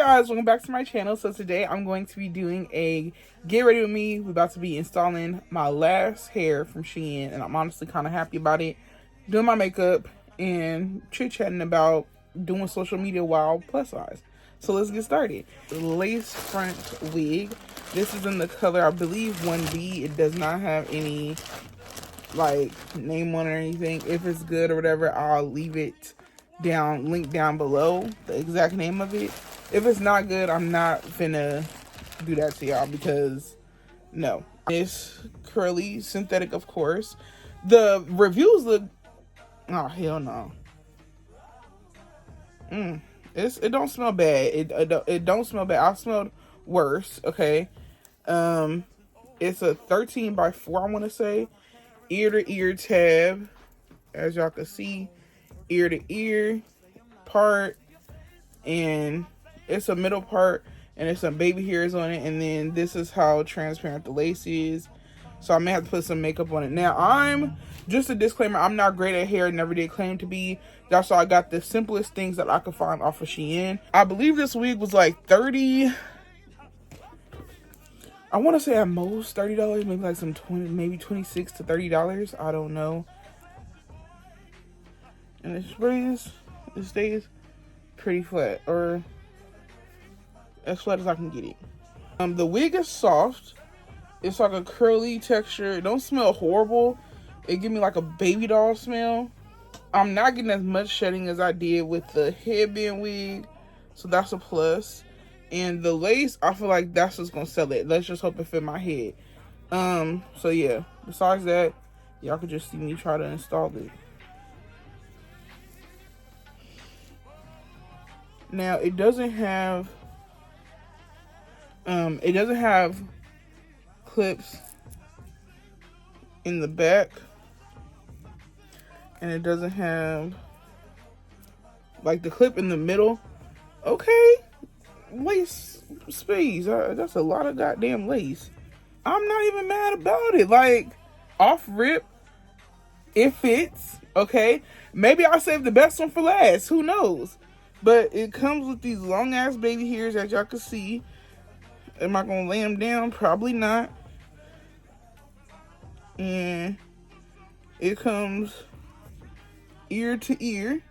guys, welcome back to my channel. So today I'm going to be doing a get ready with me. We're about to be installing my last hair from Shein, and I'm honestly kind of happy about it. Doing my makeup and chit-chatting about doing social media while plus size. So let's get started. Lace front wig. This is in the color, I believe, 1B. It does not have any like name on it or anything. If it's good or whatever, I'll leave it link down below, the exact name of it. If it's not good, I'm not finna do that to y'all because no. It's curly, synthetic, of course. The reviews look, oh hell no. It don't smell bad. It don't smell bad. I've smelled worse. Okay. It's a 13x4, I want to say. Ear to ear tab, as y'all can see, ear to ear part, and it's a middle part, and there's some baby hairs on it, and then this is how transparent the lace is. So I may have to put some makeup on it. Now, I'm just a disclaimer, I'm not great at hair, never did claim to be. That's why I got the simplest things that I could find off of Shein. I believe this wig was like 30, I want to say at most $30, maybe like some 20, maybe $26 to $30. I don't know. And it stays pretty flat, or as flat as I can get it. The wig is soft. It's like a curly texture. It don't smell horrible. It give me like a baby doll smell. I'm not getting as much shedding as I did with the headband wig, so that's a plus. And the lace, I feel like that's what's gonna sell it. Let's just hope it fit my head. So yeah, besides that, y'all could just see me try to install it. Now it doesn't have clips in the back, and it doesn't have like the clip in the middle. Okay, lace space. That's a lot of goddamn lace. I'm not even mad about it. Like, off rip, it fits. Okay, maybe I'll save the best one for last. Who knows? But it comes with these long ass baby hairs, as y'all can see. Am I gonna lay them down? Probably not. And it comes ear to ear.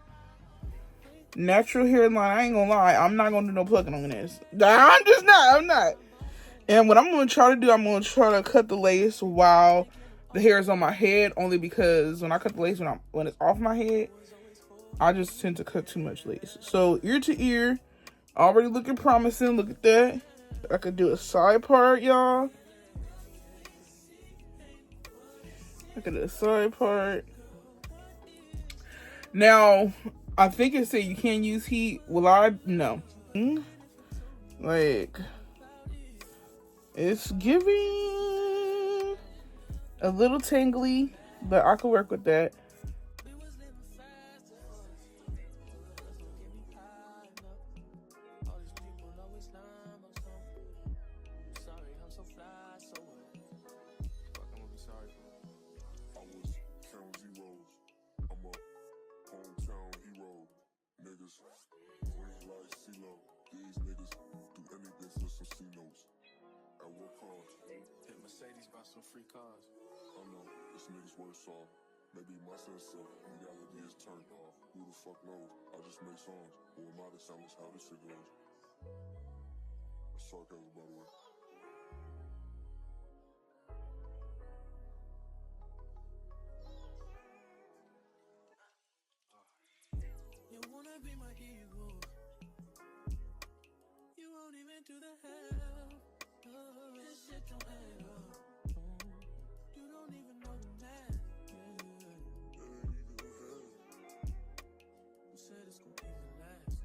Natural hairline. I ain't gonna lie, I'm not gonna do no plucking on this. I'm not. And what I'm gonna try to do, I'm gonna try to cut the lace while the hair is on my head, only because when I cut the lace when it's off my head, I just tend to cut too much lace. So ear to ear, already looking promising. Look at that. I could do a side part, y'all. Look at the side part. Now, I think it said you can't use heat. Will I? No. Like, it's giving a little tingly, but I could work with that. Free cars. I know, this nigga's worse off. Maybe my sense of reality is turned off. Who the fuck knows? I just make songs. Who am I to sound this how this shit goes? That's sarcasm, by the way. You wanna be my hero. You won't even do the hell. This shit don't add up. You don't even know the man. You said it's gonna be the last.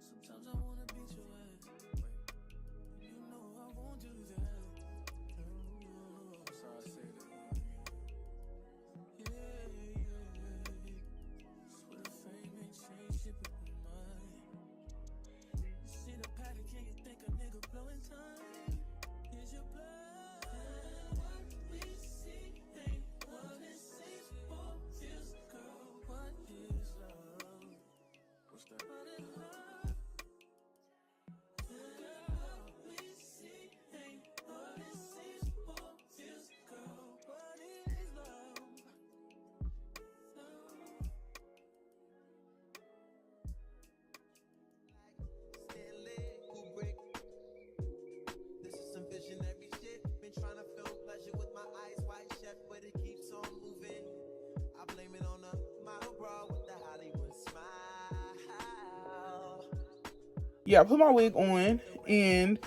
Sometimes I wanna beat your ass. You know I won't do that. Sorry I say that. Yeah. Swear fame ain't changed shit but my mind. You see the paddock, can you think a nigga blowing time? Here's your blood. yeah, I put my wig on and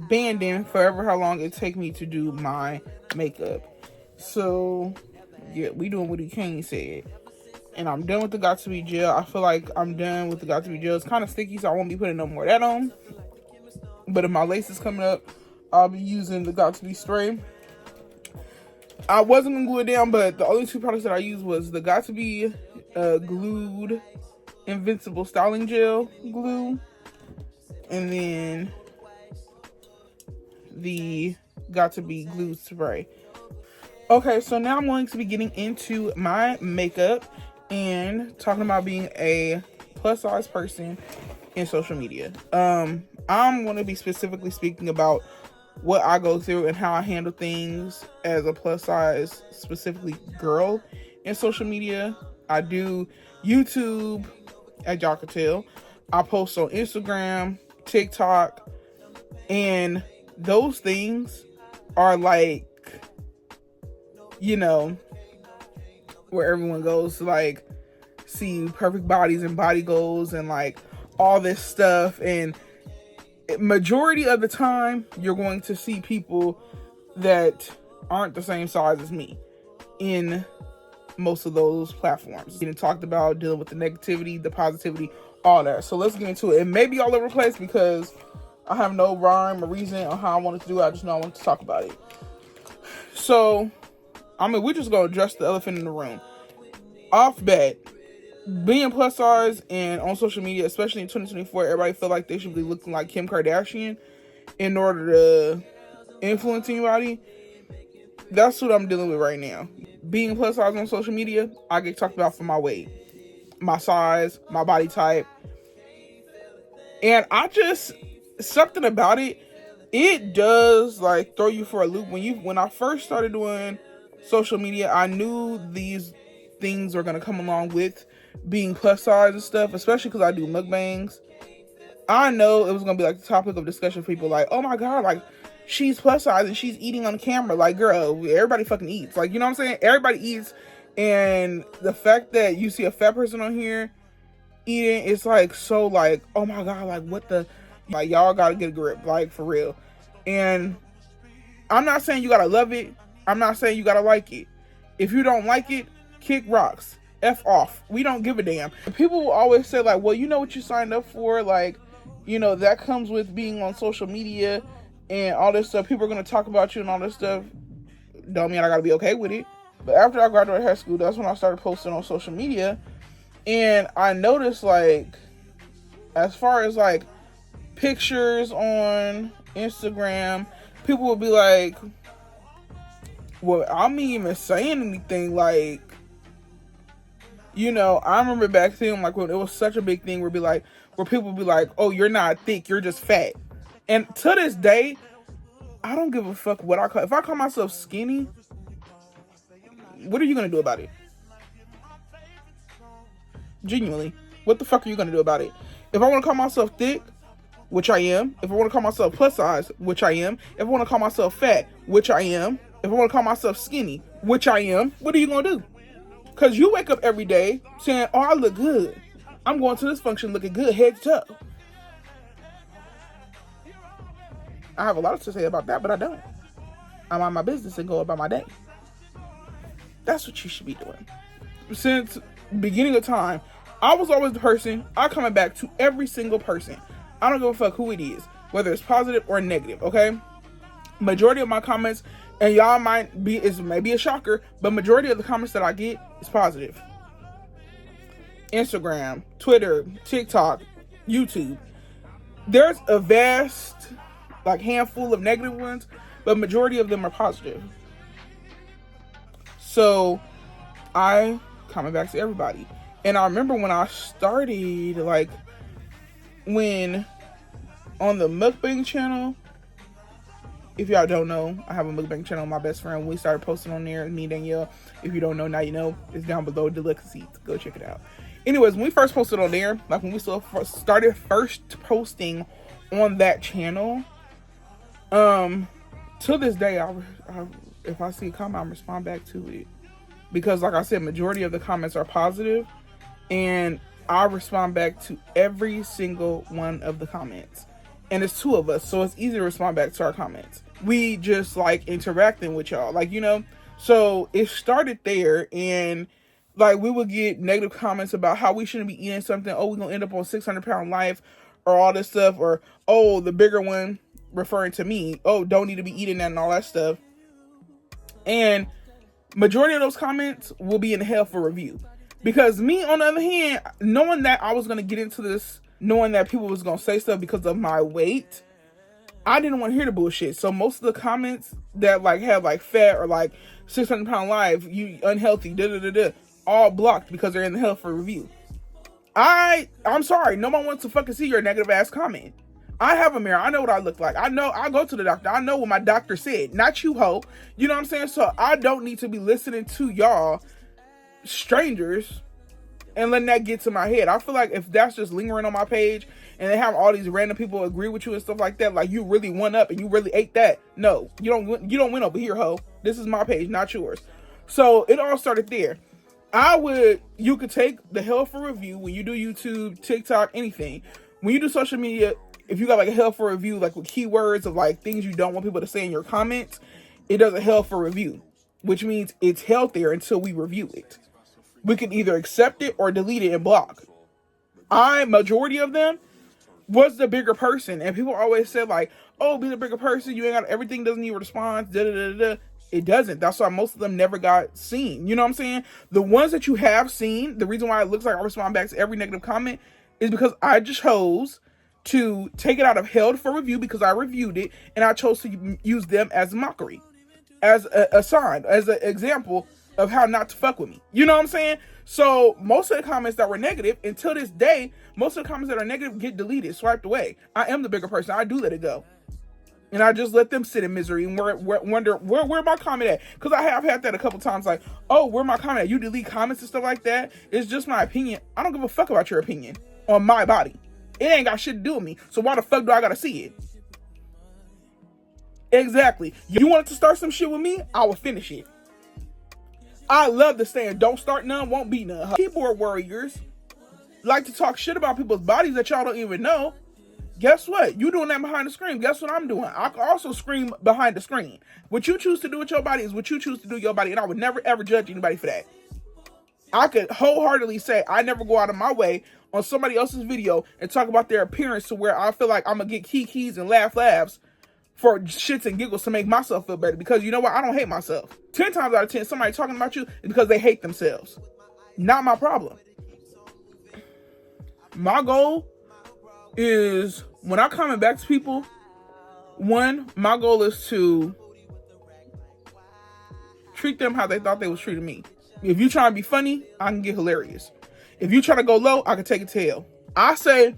banding forever how long it take me to do my makeup. So yeah, we doing what King said. And I'm done with the Got To Be gel. I feel like I'm done with the Got To Be gel. It's kind of sticky, so I won't be putting no more of that on. But if my lace is coming up, I'll be using the Got To Be spray. I wasn't gonna glue it down, but the only two products that I used was the Got To Be glued Invincible Styling Gel glue, and then the Got To Be glue spray. Okay, so now I'm going to be getting into my makeup and talking about being a plus size person in social media. I'm going to be specifically speaking about what I go through and how I handle things as a plus size, specifically girl in social media. I do YouTube, as y'all can tell. I post on Instagram, TikTok, and those things are like, you know, where everyone goes to like see perfect bodies and body goals and like all this stuff. And majority of the time you're going to see people that aren't the same size as me in most of those platforms. Getting talked about, dealing with the negativity, the positivity, all that. So let's get into it. It may be all over the place because I have no rhyme or reason on how I wanted to do it. I just know I wanted to talk about it. So I mean, we're just going to address the elephant in the room. Off bat, being plus size and on social media, especially in 2024, everybody feel like they should be looking like Kim Kardashian in order to influence anybody. That's what I'm dealing with right now. Being plus size on social media, I get talked about for my weight, my size, my body type. And I just, something about it, it does like throw you for a loop. When I first started doing social media, I knew these things were going to come along with being plus size and stuff, especially because I do mukbangs. I know it was going to be like the topic of discussion for people like, oh my God, like she's plus size and she's eating on camera. Like, girl, everybody fucking eats. Like, you know what I'm saying? Everybody eats. And the fact that you see a fat person on here eating, it's like, so like, oh my God, like what the, like y'all got to get a grip, like for real. And I'm not saying you got to love it. I'm not saying you got to like it. If you don't like it, kick rocks. F off. We don't give a damn. People will always say like, well, you know what you signed up for? Like, you know, that comes with being on social media and all this stuff. People are going to talk about you and all this stuff. Don't mean I got to be okay with it. But after I graduated high school, that's when I started posting on social media. And I noticed like, as far as like pictures on Instagram, people will be like, well, I'm not even saying anything. Like, you know, I remember back then, like when it was such a big thing where people would be like, oh, you're not thick, you're just fat. And to this day, I don't give a fuck what if I call myself skinny, what are you going to do about it? Genuinely, what the fuck are you going to do about it? If I want to call myself thick, which I am, if I want to call myself plus size, which I am, if I want to call myself fat, which I am, if I want to call myself skinny, which I am, what are you going to do? Because you wake up every day saying, oh, I look good. I'm going to this function looking good, head to toe. I have a lot to say about that, but I don't. I mind my business and go about my day. That's what you should be doing. Since beginning of time, I was always the person, I'm coming back to every single person. I don't give a fuck who it is, whether it's positive or negative, okay? Majority of my comments, and y'all might be, it may be a shocker, but majority of the comments that I get is positive. Instagram, Twitter, TikTok, YouTube. There's a vast, like, handful of negative ones, but majority of them are positive. So, I comment back to everybody. And I remember when I started, like, when on the mukbang channel, if y'all don't know, I have a mukbang channel. My best friend, we started posting on there. Me, Danielle. If you don't know, now you know. It's down below. Delicacies. Go check it out. Anyways, when we first posted on there, like when we started first posting on that channel, to this day, I if I see a comment, I respond back to it, because like I said, majority of the comments are positive, and I respond back to every single one of the comments. And it's 2 of us, so it's easy to respond back to our comments. We just like interacting with y'all, like, you know. So it started there, and like we would get negative comments about how we shouldn't be eating something. Oh, we're gonna end up on 600-pound life, or all this stuff, or oh, the bigger one, referring to me, oh, don't need to be eating that and all that stuff. And majority of those comments will be in hell for review. Because me, on the other hand, knowing that I was going to get into this, knowing that people was going to say stuff because of my weight, I didn't want to hear the bullshit. So most of the comments that like have like fat or like 600-pound life, you unhealthy, all blocked because they're in the hell for review. I'm sorry, no one wants to fucking see your negative ass comment. I have a mirror. I know what I look like. I know. I go to the doctor. I know what my doctor said. Not you, ho. You know what I'm saying? So I don't need to be listening to y'all strangers and letting that get to my head. I feel like if that's just lingering on my page and they have all these random people agree with you and stuff like that, like you really won up and you really ate that. No, you don't win over here, ho. This is my page, not yours. So it all started there. You could take the hell for review when you do YouTube, TikTok, anything. When you do social media, if you got like a hell for review, like with keywords of like things you don't want people to say in your comments, it does a hell for review, which means it's held there until we review it. We can either accept it or delete it and block. Majority of them was the bigger person. And people always said like, oh, be the bigger person. You ain't got, everything doesn't need a response. It doesn't. That's why most of them never got seen. You know what I'm saying? The ones that you have seen, the reason why it looks like I respond back to every negative comment is because I just chose to take it out of held for review because I reviewed it, and I chose to use them as mockery, as a sign, as an example of how not to fuck with me. You know what I'm saying? So most of the comments that were negative, until this day, most of the comments that are negative get deleted, swiped away. I am the bigger person. I do let it go. And I just let them sit in misery and wonder where my comment at. Because I have had that a couple times, like, oh, where my comment at? You delete comments and stuff like that. It's just my opinion. I don't give a fuck about your opinion on my body. It ain't got shit to do with me. So why the fuck do I gotta see it? Exactly. You wanted to start some shit with me? I will finish it. I love the saying, don't start none, won't be none. Keyboard warriors like to talk shit about people's bodies that y'all don't even know. Guess what? You doing that behind the screen. Guess what I'm doing? I can also scream behind the screen. What you choose to do with your body is what you choose to do with your body. And I would never, ever judge anybody for that. I could wholeheartedly say I never go out of my way on somebody else's video and talk about their appearance to where I feel like I'm going to get kikis and laughs for shits and giggles to make myself feel better. Because you know what? I don't hate myself. 10 times out of 10, somebody talking about you is because they hate themselves. Not my problem. My goal is when I comment back to people, my goal is to treat them how they thought they was treating me. If you try to be funny, I can get hilarious. If you try to go low, I can take a tail. I say,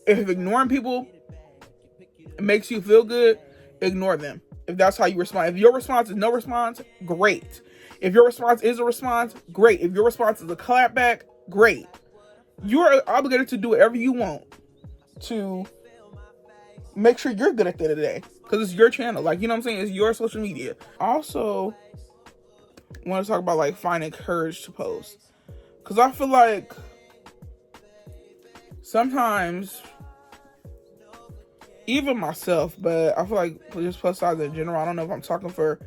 if ignoring people makes you feel good, ignore them. If that's how you respond. If your response is no response, great. If your response is a response, great. If your response is a clapback, great. You're obligated to do whatever you want to make sure you're good at the end of the day. Because it's your channel. Like, you know what I'm saying? It's your social media. Also, I want to talk about, like, finding courage to post. Because I feel like sometimes, even myself, but I feel like just plus size in general, I don't know if I'm talking for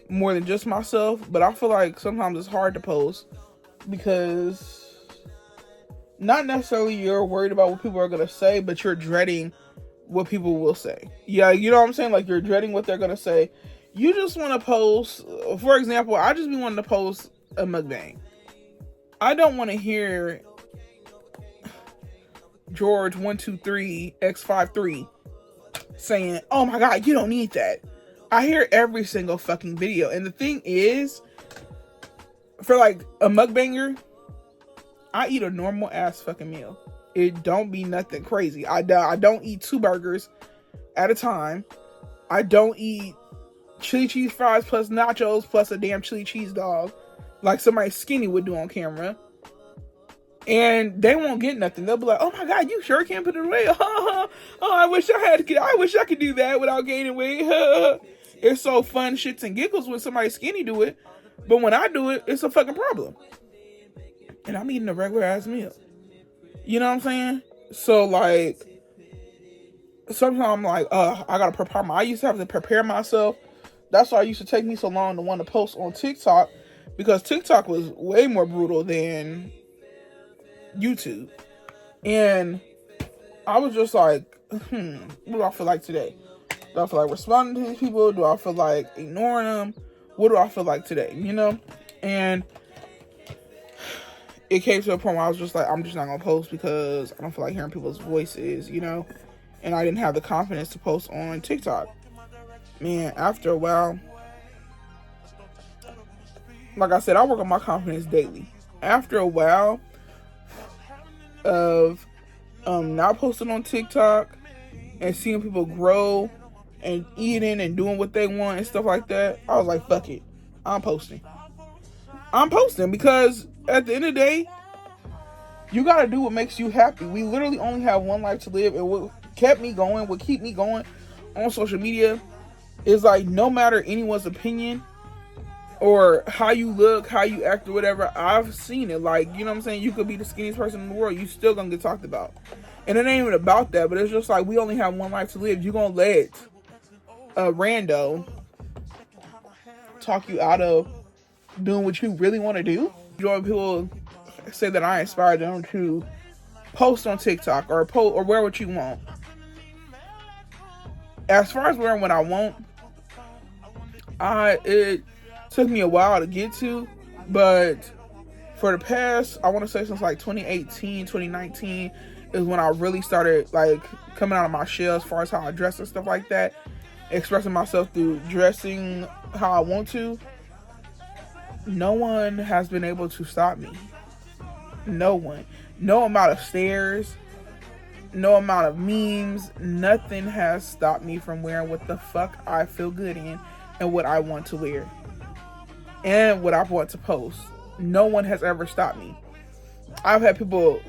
more than just myself, but I feel like sometimes it's hard to post because not necessarily you're worried about what people are going to say, but you're dreading what people will say. Yeah, you know what I'm saying? Like, you're dreading what they're going to say. You just want to post, for example, I just be wanting to post a mukbang. I don't want to hear George 123 X53 saying, oh my God, you don't need that. I hear every single fucking video. And the thing is, for like a mukbanger, I eat a normal ass fucking meal. It don't be nothing crazy. I don't eat 2 burgers at a time. I don't eat chili cheese fries plus nachos plus a damn chili cheese dog like somebody skinny would do on camera. And they won't get nothing. They'll be like, oh my God, you sure can't put it away. Oh, I wish I could do that without gaining weight. It's so fun, shits and giggles when somebody skinny do it. But when I do it, it's a fucking problem. And I'm eating a regular ass meal. You know what I'm saying? So like, sometimes I'm like, I gotta prepare I used to have to prepare myself. That's why it used to take me so long to want to post on TikTok, because TikTok was way more brutal than YouTube. And I was just like, what do I feel like today? Do I feel like responding to these people? Do I feel like ignoring them? What do I feel like today? You know? And it came to a point where I was just like, I'm just not gonna post because I don't feel like hearing people's voices, you know? And I didn't have the confidence to post on TikTok. Man, after a while, like I said, I work on my confidence daily. After a while of not posting on TikTok and seeing people grow and eating and doing what they want and stuff like that, I was like, fuck it. I'm posting because at the end of the day, you gotta do what makes you happy. We literally only have one life to live, and what kept me going, what keep me going on social media is like, no matter anyone's opinion or how you look, how you act or whatever, I've seen it. Like, you know what I'm saying? You could be the skinniest person in the world, you still gonna get talked about. And it ain't even about that, but it's just like, we only have one life to live. You gonna let a rando talk you out of doing what you really want to do? You know, people say that I inspired them to post on TikTok or wear what you want. As far as wearing what I want, it took me a while to get to, but for the past, I want to say since like 2018, 2019 is when I really started like coming out of my shell as far as how I dress and stuff like that, expressing myself through dressing how I want to. No one has been able to stop me. No one. No amount of stares, no amount of memes, nothing has stopped me from wearing what the fuck I feel good in and what I want to wear and what I want to post. No one has ever stopped me. I've had people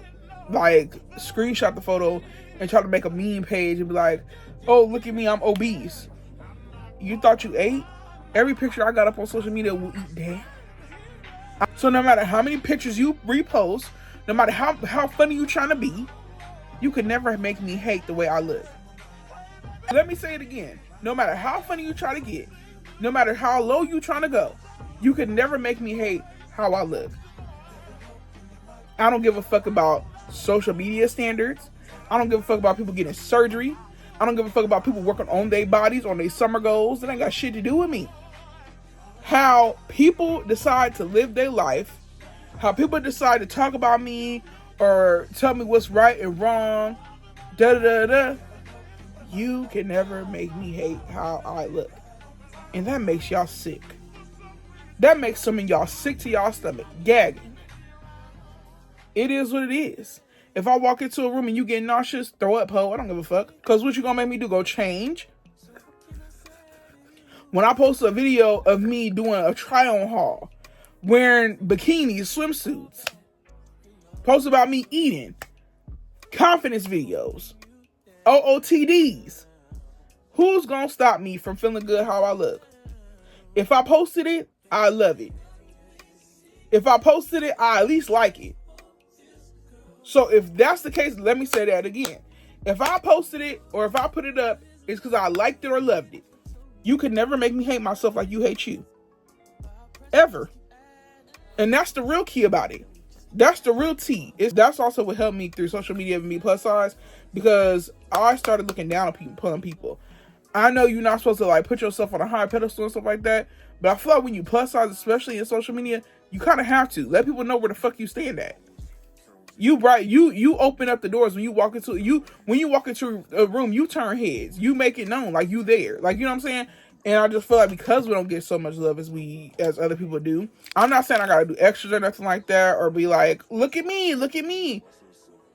like screenshot the photo and try to make a meme page and be like, oh, look at me, I'm obese. You thought you ate? Every picture I got up on social media will eat that. So no matter how many pictures you repost, no matter how funny you trying to be, you could never make me hate the way I look. Let me say it again. No matter how funny you try to get, no matter how low you trying to go, you could never make me hate how I look. I don't give a fuck about social media standards. I don't give a fuck about people getting surgery. I don't give a fuck about people working on their bodies, on their summer goals. That ain't got shit to do with me. How people decide to live their life, how people decide to talk about me or tell me what's right and wrong, you can never make me hate how I look. And that makes y'all sick. That makes some of y'all sick to y'all stomach, gagging. It is what it is. If I walk into a room and you get nauseous, throw up, ho. I don't give a fuck. Because what you gonna make me do? Go change? When I post a video of me doing a try-on haul, wearing bikinis, swimsuits, post about me eating, confidence videos, OOTDs, who's gonna stop me from feeling good how I look? If I posted it, I love it. If I posted it, I at least like it. So if that's the case, let me say that again. If I posted it or if I put it up, it's because I liked it or loved it. You could never make me hate myself like you hate you. Ever. And that's the real key about it. That's the real tea. That's also what helped me through social media and me plus size, because I started looking down on people. I know you're not supposed to like put yourself on a high pedestal and stuff like that, but I feel like when you plus size, especially in social media, you kind of have to let people know where the fuck you stand at. You open up the doors when you walk into a room, you turn heads, you make it known like you there, like, you know what I'm saying. And I just feel like because we don't get so much love as other people do, I'm not saying I gotta do extras or nothing like that or be like, look at me,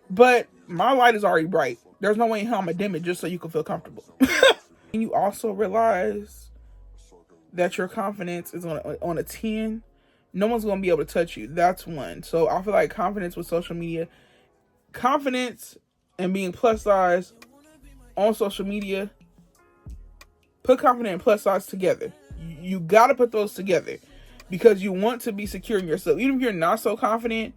but my light is already bright. There's no way in hell I'm gonna dim it just so you can feel comfortable. And you also realize that your confidence is on a 10. No one's going to be able to touch you. That's one. So I feel like confidence with social media, confidence and being plus size on social media, put confidence and plus size together. You got to put those together because you want to be secure in yourself. Even if you're not so confident,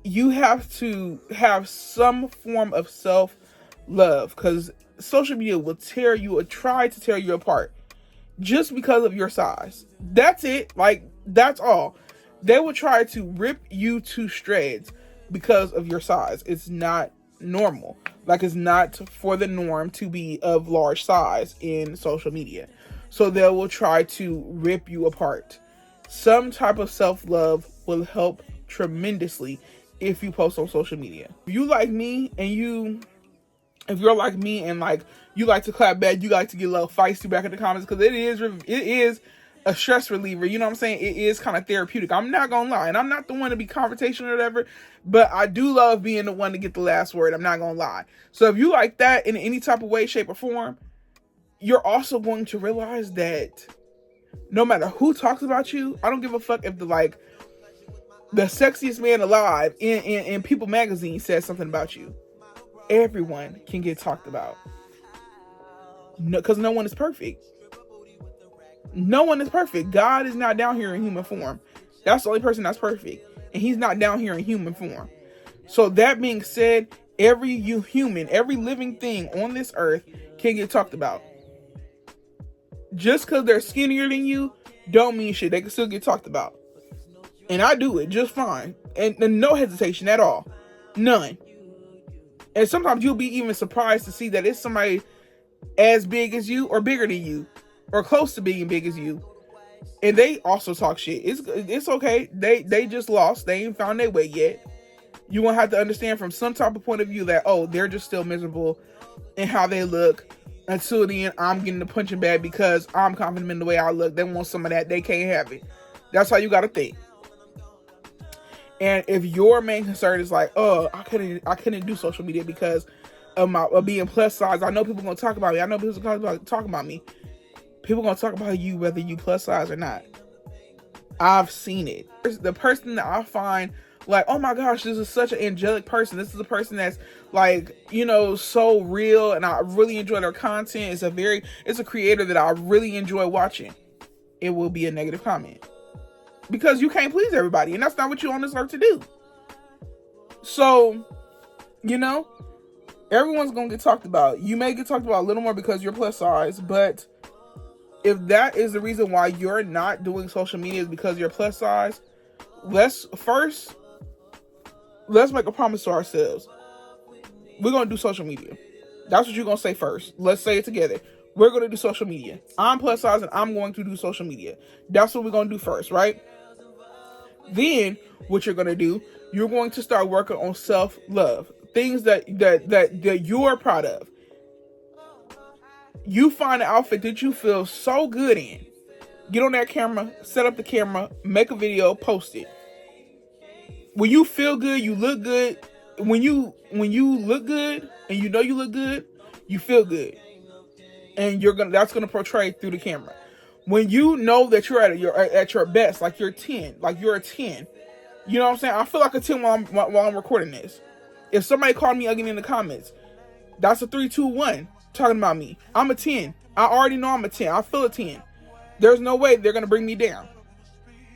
you have to have some form of self-love, because social media will tear you or try to tear you apart just because of your size. That's it. Like, that's all. They will try to rip you to shreds because of your size. It's not normal. Like, it's not for the norm to be of large size in social media. So they will try to rip you apart. Some type of self-love will help tremendously if you post on social media. If you like me and if you're like me and like you like to clap back, you like to get a little feisty back in the comments, because it is a stress reliever. You know what I'm saying? It is kind of therapeutic. I'm not gonna lie, and I'm not the one to be confrontational or whatever, but I do love being the one to get the last word. I'm not gonna lie. So if you like that in any type of way, shape, or form, you're also going to realize that no matter who talks about you, I don't give a fuck if the sexiest man alive in People magazine says something about you. Everyone can get talked about. No, because no one is perfect. No one is perfect. God is not down here in human form. That's the only person that's perfect. And he's not down here in human form. So that being said, every human, every living thing on this earth can get talked about. Just because they're skinnier than you, don't mean shit. They can still get talked about. And I do it just fine. And no hesitation at all. None. And sometimes you'll be even surprised to see that it's somebody as big as you or bigger than you or close to being big as you, and they also talk shit. It's okay. They just lost. They ain't found their way yet. You won't have to understand from some type of point of view that, oh, they're just still miserable in how they look. Until then, I'm getting the punching bag because I'm confident in the way I look. They want some of that. They can't have it. That's how you got to think. And if your main concern is like, oh, I couldn't do social media because of being plus size. I know people gonna talk about me. I know people gonna talk about me. People gonna talk about you whether you plus size or not. I've seen it. The person that I find like, oh my gosh, this is such an angelic person. This is a person that's like, so real, and I really enjoy their content. It's a creator that I really enjoy watching. It will be a negative comment. Because you can't please everybody, and that's not what you're on this earth to do. So, everyone's gonna get talked about. You may get talked about a little more because you're plus size, but if that is the reason why you're not doing social media is because you're plus size, let's make a promise to ourselves. We're gonna do social media. That's what you're gonna say first. Let's say it together. We're gonna do social media. I'm plus size and I'm going to do social media. That's what we're gonna do first, right? Then what you're gonna do, you're going to start working on self-love. Things that you're proud of. You find an outfit that you feel so good in. Get on that camera, set up the camera, make a video, post it. When you feel good, you look good. When you look good and you know you look good, you feel good. And that's gonna portray through the camera. When you know that you're at your best, like you're a 10. You know what I'm saying? I feel like a 10 while I'm recording this. If somebody called me ugly in the comments, that's a 3, 2, 1 talking about me. I'm a 10. I already know I'm a 10. I feel a 10. There's no way they're gonna bring me down.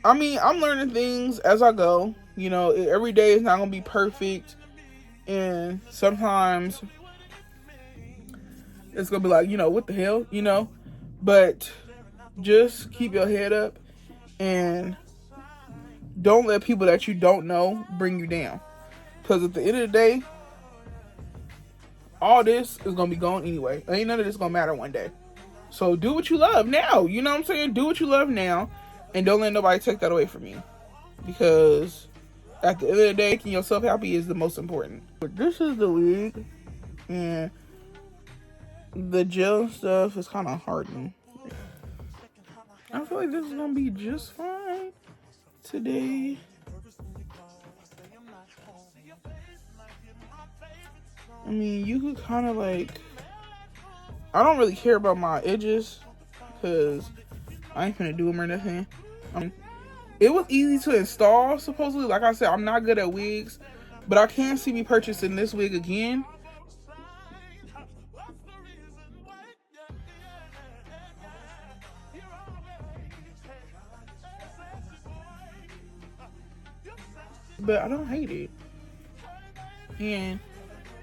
I mean, I'm learning things as I go. Every day is not gonna be perfect, and sometimes it's gonna be like, what the hell, But just keep your head up and don't let people that you don't know bring you down. Because at the end of the day, all this is going to be gone anyway. Ain't none of this going to matter one day. So do what you love now. You know what I'm saying? Do what you love now. And don't let nobody take that away from you. Because at the end of the day, making yourself happy is the most important. But this is the wig. And the gel stuff is kind of hardening. I feel like this is going to be just fine today. I mean, you could kind of I don't really care about my edges because I ain't gonna do them or nothing. It was easy to install, supposedly. Like I said, I'm not good at wigs, but I can see me purchasing this wig again. But I don't hate it. and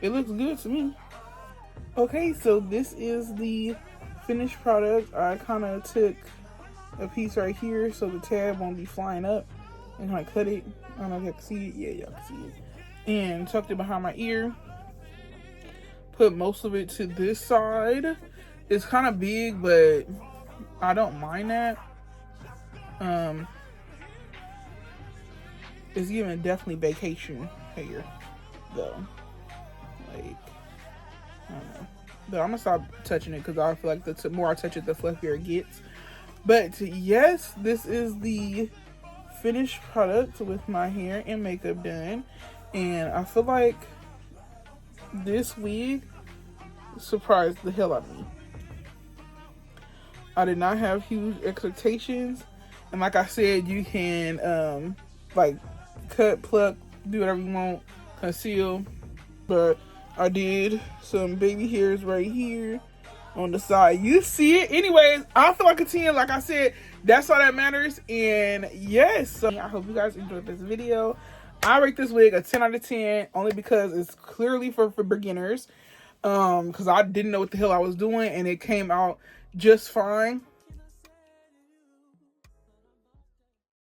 it looks good to me. Okay, so this is the finished product. I kind of took a piece right here so the tab won't be flying up, and I cut it. I don't know if y'all can see it. Yeah, y'all can see it. And tucked it behind my ear. Put most of it to this side. It's kind of big, but I don't mind that. It's giving definitely vacation hair, though. Like, I don't know. But I'm gonna stop touching it because I feel like the more I touch it, the fluffier it gets. But yes, this is the finished product with my hair and makeup done. And I feel like this wig surprised the hell out of me. I did not have huge expectations. And like I said, you can like cut, pluck, do whatever you want, conceal. But I did some baby hairs right here on the side. You see it. Anyways, I feel like a 10. Like I said, that's all that matters. And yes, so I hope you guys enjoyed this video. I rate this wig a 10 out of 10 only because it's clearly for beginners. Because I didn't know what the hell I was doing, and it came out just fine.